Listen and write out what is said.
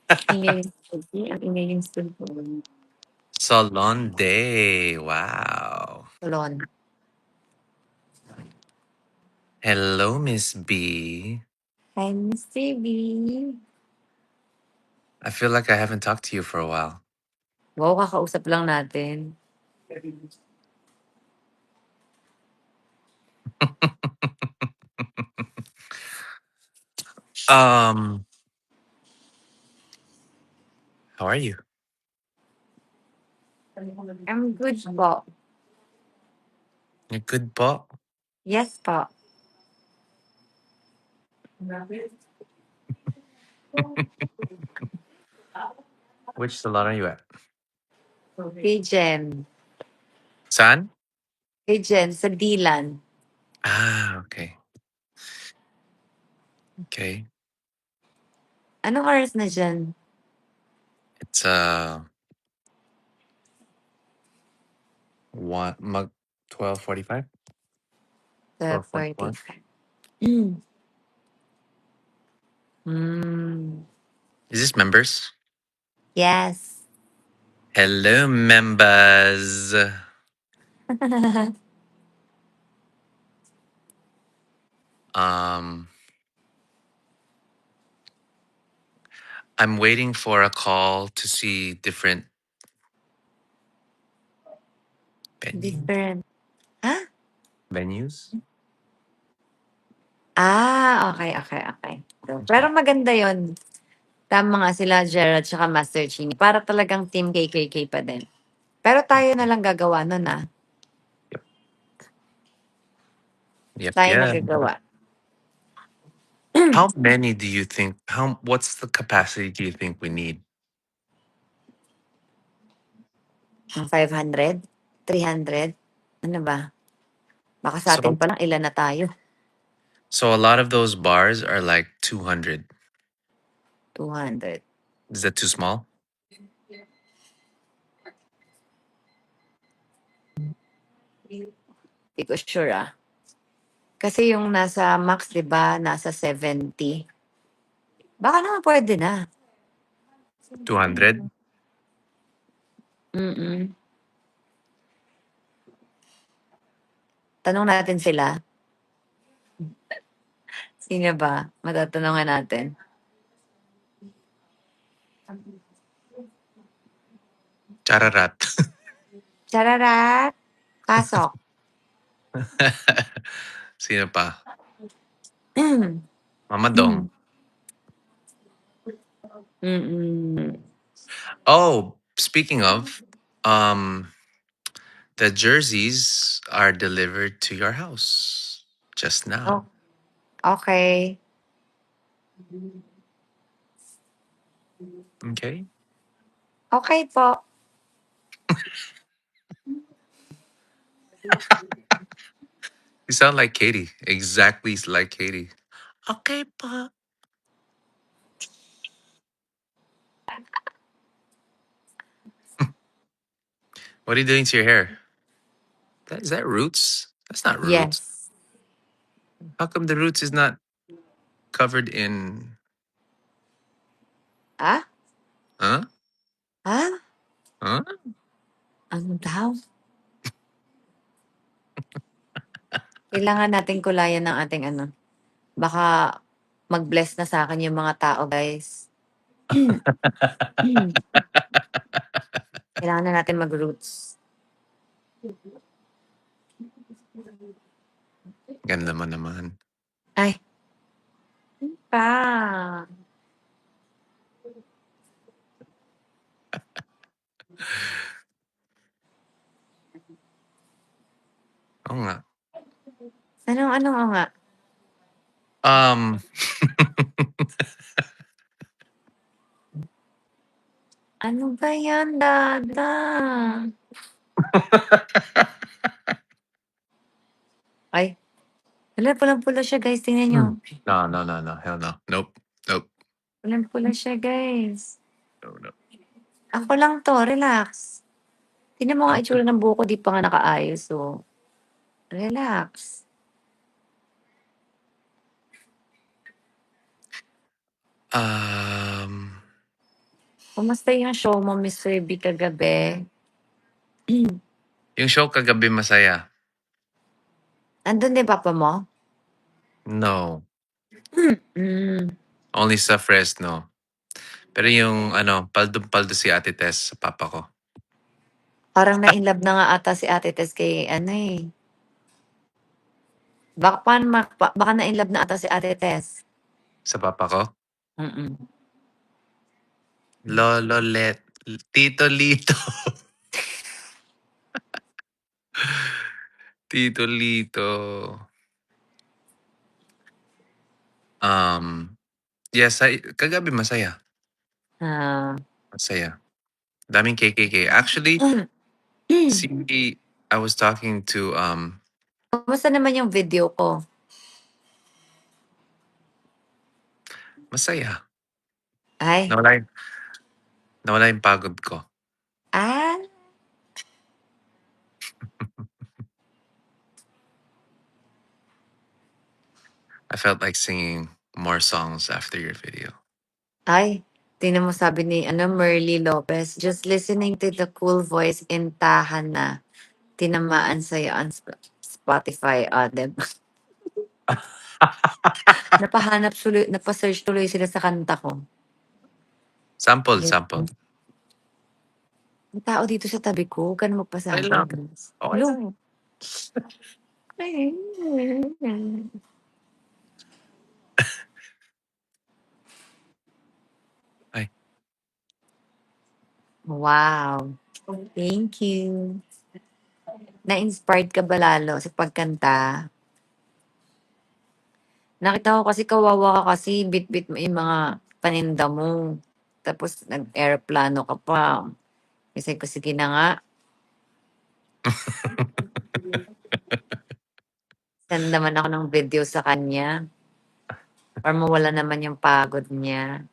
Ingay yung studio. Ang ingay yung studio. Salon Day. Wow. Salon. Hello, Miss B. Hi, Miss Baby. I feel like I haven't talked to you for a while. Wow, kakausap lang natin. How are you? I'm good po. You good, po? Yes po. Which salon are you at? Kay Jen. San? Kay Jen, sa Dilan. Ah, okay. Okay. Anong oras na dyan? It's 12:45 or 41. 12:45. Mm. Mm. Is this members? Yes. Hello, members. Um, I'm waiting for a call to see different Different. Ha? venues. Okay. Pero maganda yon. Tama nga sila Gerald tsaka Master Chini. Para talagang team KKK pa din. Pero tayo na lang gagawa nun Yep. Yep. Tayo na Yeah. gagawa. How many do you think? What's the capacity do you think we need? Ang 500? 300? Ano ba? Baka sa atin So, pa lang ilan na tayo. so a lot of those bars are like 200. 200. Is that too small? Hindi ko sure. Kasi yung nasa max, di ba, nasa 70. Baka naman pwede na. 200? Mm. Tanong natin sila. Sino ba? Matatanungan natin. Chararat. Chararat! Pasok. Sino pa? Mm. Mama Dong. Mm-mm. Oh, speaking of, the jerseys are delivered to your house just Oh, now. okay. Okay. Okay po. You sound like Katie. Exactly like Katie. Okay, pa. What are you doing to your hair? Is that roots? That's not roots. Yes. How come the roots is not covered in? Ah? Huh? Ha? Huh? Ano daw? Kailangan natin kulayan ng ating ano. Baka mag-bless na sa akin yung mga tao, guys. Kailangan na natin mag-roots. Ganda mo naman. Ay. Pa. Oo nga. Anong o nga? Um, Ano ba yan, Dada? Ay. Wala, pulang-pula siya, guys. Tingnan nyo. no. Hell no. Nope. Nope. Pulang-pula siya, guys. No. Ako lang to. Relax. Tingnan mo nga Okay. itsura ng buko. Di pa nga nakaayos. So, relax. Um, Kumusta yung show mo, Mr. B, kagabi? Yung show kagabi masaya. Andun din papa mo? No. Mm. Only sa Fresno. Pero yung paldong-paldo si Ate Tess sa papa ko. Parang na-inlove na nga ata si Ate Tess kay ano eh. Baka na-inlove na ata si Ate Tess. Sa papa ko? Mm. Lolo Let. Tito Lito. Tito Lito. Yes, kagabi masaya. Ah. Masaya. Daming KKK. Actually, I was talking to Kumusta naman yung video ko? masaya. Ay. Nawala yung pagod ko. Ah. I felt like singing more songs after your video. Ay. Tingnan mo sabi ni Merly Lopez, just listening to the cool voice in tahan na. Tinamaan sa'yo on Spotify, diba? Napasearch tuloy sila sa kanta ko. Sample. May tao dito sa tabi ko, huwag ka na magpasabi. Okay lang. Okay lang. Ay. Wow. Thank you. Na-inspired ka ba lalo sa pagkanta? Nakita ko kasi kawawa ka kasi bit-bit mo yung mga paninda mo. Tapos nag-aeroplano ka pa. Kasi ko sige na nga. Send naman ako ng video sa kanya. Para mawala naman yung pagod niya.